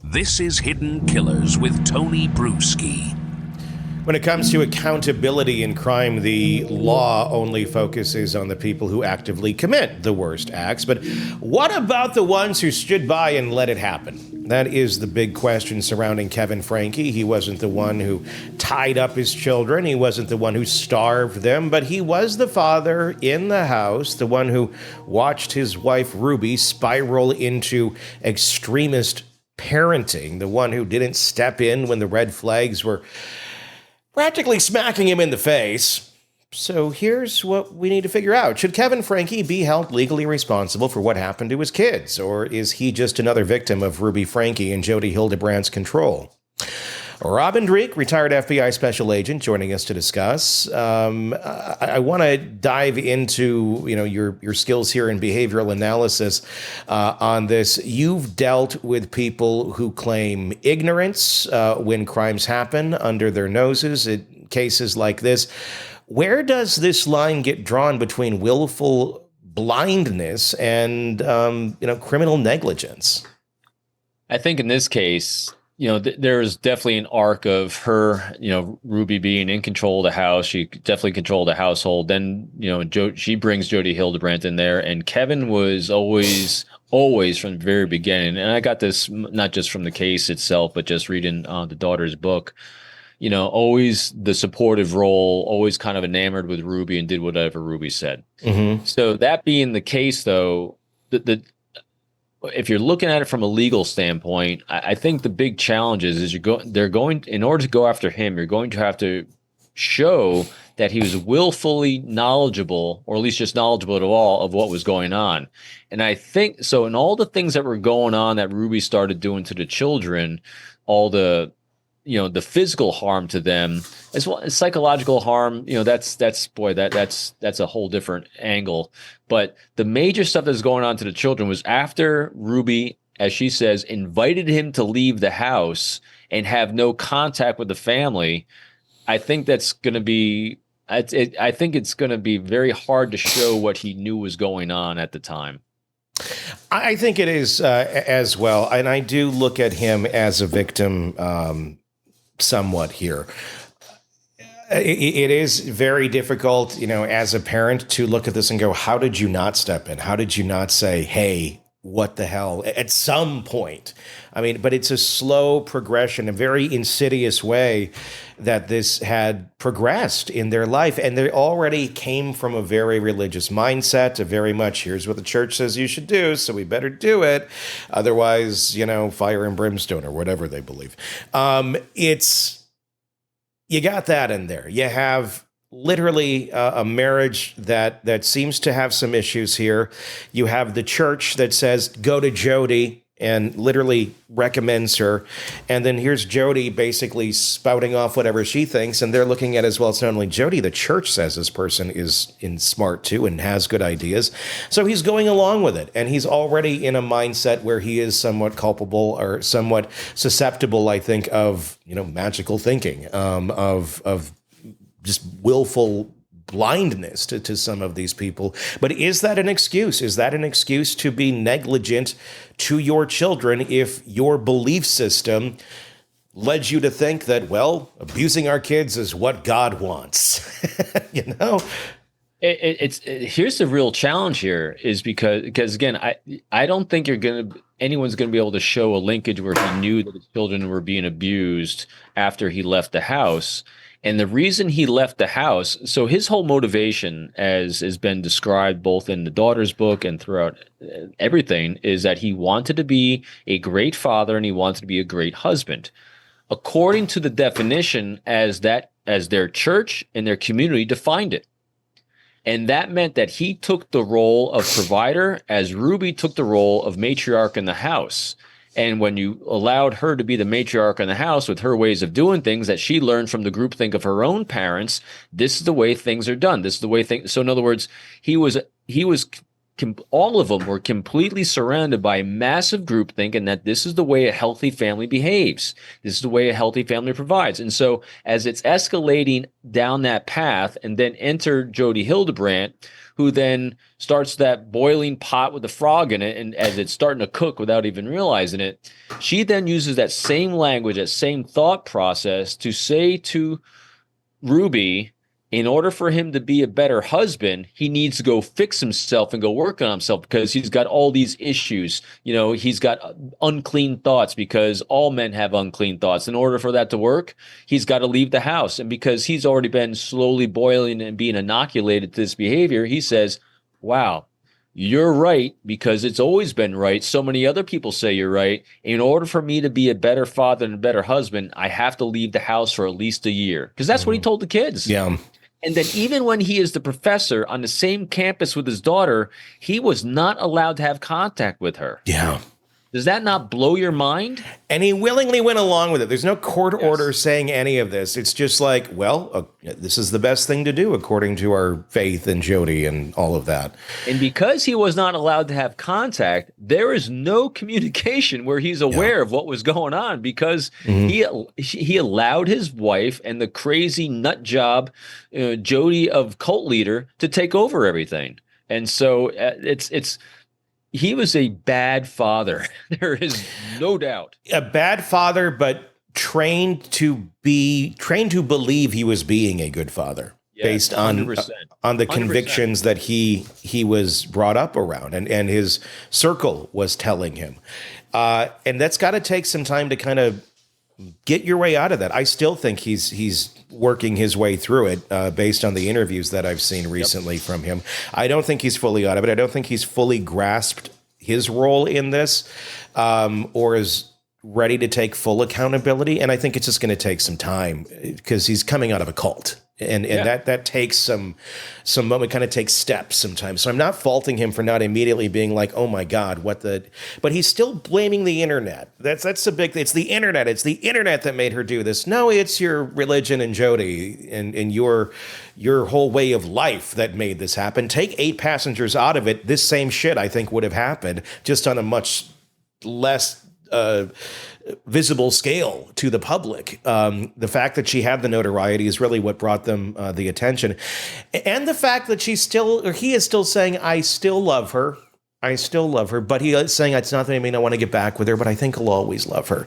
This is Hidden Killers with Tony Bruschi. When it comes to accountability in crime, the law only focuses on the people who actively commit the worst acts. But what about the ones who stood by and let it happen? That is the big question surrounding Kevin Franke. He wasn't the one who tied up his children. He wasn't the one who starved them. But he was the father in the house, the one who watched his wife Ruby spiral into extremist parenting, the one who didn't step in when the red flags were practically smacking him in the face. So here's what we need to figure out. Should Kevin Franke be held legally responsible for what happened to his kids? Or is he just another victim of Ruby Franke and Jodi Hildebrandt's control? Robin Dreeke, retired FBI special agent, joining us to discuss. I want to dive into your skills here in behavioral analysis on this. You've dealt with people who claim ignorance when crimes happen under their noses in cases like this. Where does this line get drawn between willful blindness and criminal negligence? I think in this case, there's definitely an arc of her, Ruby being in control of the house. She definitely controlled the household. Then, she brings Jodi Hildebrandt in there, and Kevin was always from the very beginning. And I got this not just from the case itself, but just reading the daughter's book, always the supportive role, always kind of enamored with Ruby and did whatever Ruby said. Mm-hmm. So that being the case, though, if you're looking at it from a legal standpoint, I think the big challenge is in order to go after him, you're going to have to show that he was willfully knowledgeable, or at least just knowledgeable at all, of what was going on. And I think so in all the things that were going on that Ruby started doing to the children, all the physical harm to them, as well as psychological harm, that's a whole different angle. But the major stuff that's going on to the children was after Ruby, as she says, invited him to leave the house and have no contact with the family. I think that's going to be, I think it's going to be very hard to show what he knew was going on at the time. I think it is as well. And I do look at him as a victim somewhat here. It is very difficult, as a parent to look at this and go, how did you not step in? How did you not say, hey, what the hell, at some point? I mean, but it's a slow progression, a very insidious way that this had progressed in their life. And they already came from a very religious mindset, a very much, here's what the church says you should do, so we better do it. Otherwise, fire and brimstone or whatever they believe. You got that in there. You have literally a marriage that seems to have some issues here. You have the church that says, go to Jodi, and literally recommends her. And then here's Jodi basically spouting off whatever she thinks. And they're looking at as well, it's not only Jodi, the church says this person is smart too and has good ideas. So he's going along with it. And he's already in a mindset where he is somewhat culpable or somewhat susceptible, I think, of, magical thinking, of just willful blindness to some of these people. But is that an excuse? Is that an excuse to be negligent to your children if your belief system led you to think that, well, abusing our kids is what God wants? Here's the real challenge here is because again, I don't think anyone's going to be able to show a linkage where he knew that his children were being abused after he left the house. And the reason he left the house, so his whole motivation, as has been described both in the daughter's book and throughout everything, is that he wanted to be a great father and he wanted to be a great husband, according to the definition as their church and their community defined it. And that meant that he took the role of provider as Ruby took the role of matriarch in the house. And when you allowed her to be the matriarch in the house with her ways of doing things that she learned from the groupthink of her own parents, this is the way things are done. This is the way things. So in other words, he was all of them were completely surrounded by massive groupthink, and that this is the way a healthy family behaves. This is the way a healthy family provides. And so as it's escalating down that path, and then enter Jodi Hildebrandt, who then starts that boiling pot with the frog in it, and as it's starting to cook without even realizing it, she then uses that same language, that same thought process to say to Ruby, in order for him to be a better husband, he needs to go fix himself and go work on himself, because he's got all these issues. He's got unclean thoughts, because all men have unclean thoughts. In order for that to work, he's got to leave the house. And because he's already been slowly boiling and being inoculated to this behavior, he says, wow, you're right, because it's always been right. So many other people say you're right. In order for me to be a better father and a better husband, I have to leave the house for at least a year, because that's what he told the kids. Yeah. And then even when he is the professor on the same campus with his daughter, he was not allowed to have contact with her. Yeah. Does that not blow your mind? And he willingly went along with it. There's no court order saying any of this. It's just like, well, this is the best thing to do according to our faith and Jodi and all of that. And because he was not allowed to have contact, there is no communication where he's aware of what was going on, because he allowed his wife and the crazy nut job Jodi of cult leader to take over everything. And so he was a bad father. There is no doubt. A bad father, but trained to believe he was being a good father, based on 100%. The convictions that he was brought up around, and his circle was telling him. And that's got to take some time to kind of get your way out of that. I still think he's working his way through it, based on the interviews that I've seen recently from him. I don't think he's fully out of it. I don't think he's fully grasped his role in this, or is ready to take full accountability. And I think it's just going to take some time, because he's coming out of a cult. And that takes some moment, kind of takes steps sometimes. So I'm not faulting him for not immediately being like, oh my God, but he's still blaming the internet. That's the big thing. It's the internet. It's the internet that made her do this. No, it's your religion and Jodi and your whole way of life that made this happen. Take 8 passengers out of it. This same shit, I think, would have happened, just on a much less visible scale to the public. The fact that she had the notoriety is really what brought them the attention. And the fact that he is still saying, I still love her. I still love her. But he is saying, it's not that I mean I want to get back with her, but I think I'll always love her.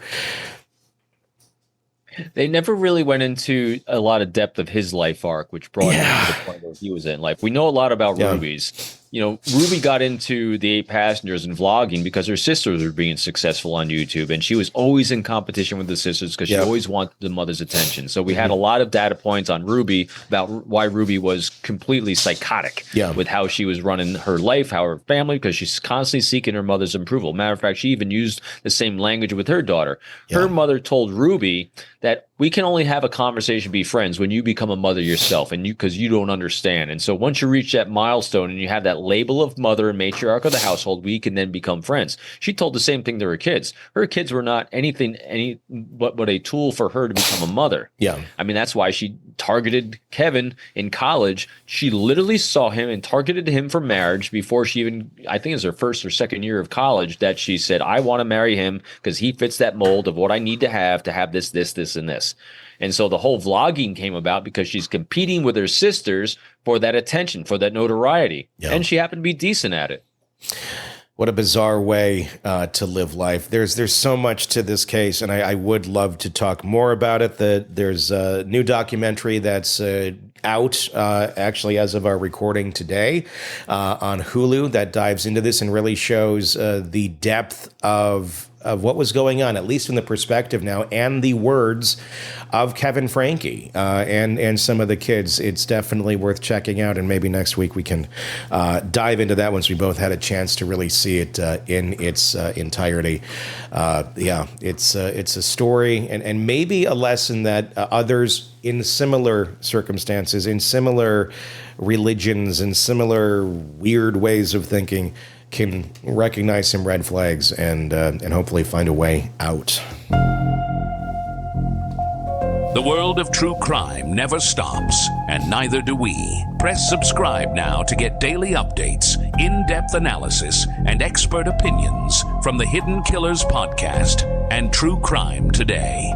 They never really went into a lot of depth of his life arc, which brought him to the point where he was in life. We know a lot about Ruby's. Ruby got into the 8 passengers and vlogging because her sisters were being successful on YouTube, and she was always in competition with the sisters because she always wanted the mother's attention. So we had a lot of data points on Ruby about why Ruby was completely psychotic with how she was running her life, how her family, because she's constantly seeking her mother's approval. Matter of fact, she even used the same language with her daughter. Her mother told Ruby that we can only have a conversation, be friends, when you become a mother yourself, and because you don't understand. And so once you reach that milestone and you have that label of mother and matriarch of the household, we can then become friends. She told the same thing to her kids. Her kids were not anything but a tool for her to become a mother. Yeah. I mean, that's why she targeted Kevin in college. She literally saw him and targeted him for marriage before she even, I think it was her first or second year of college, that she said, I want to marry him because he fits that mold of what I need to have this, and this. And so the whole vlogging came about because she's competing with her sisters for that attention, for that notoriety. Yeah. And she happened to be decent at it. What a bizarre way to live life. There's so much to this case, and I would love to talk more about it. There's a new documentary that's out, actually, as of our recording today, on Hulu, that dives into this and really shows the depth of what was going on, at least from the perspective now, and the words of Kevin Franke and some of the kids. It's definitely worth checking out, and maybe next week we can dive into that once we both had a chance to really see it in its entirety. It's a story and maybe a lesson that others in similar circumstances, in similar religions, in similar weird ways of thinking, can recognize some red flags and hopefully find a way out. The world of true crime never stops, and neither do we. Press subscribe now to get daily updates, in-depth analysis, and expert opinions from the Hidden Killers podcast and True Crime Today.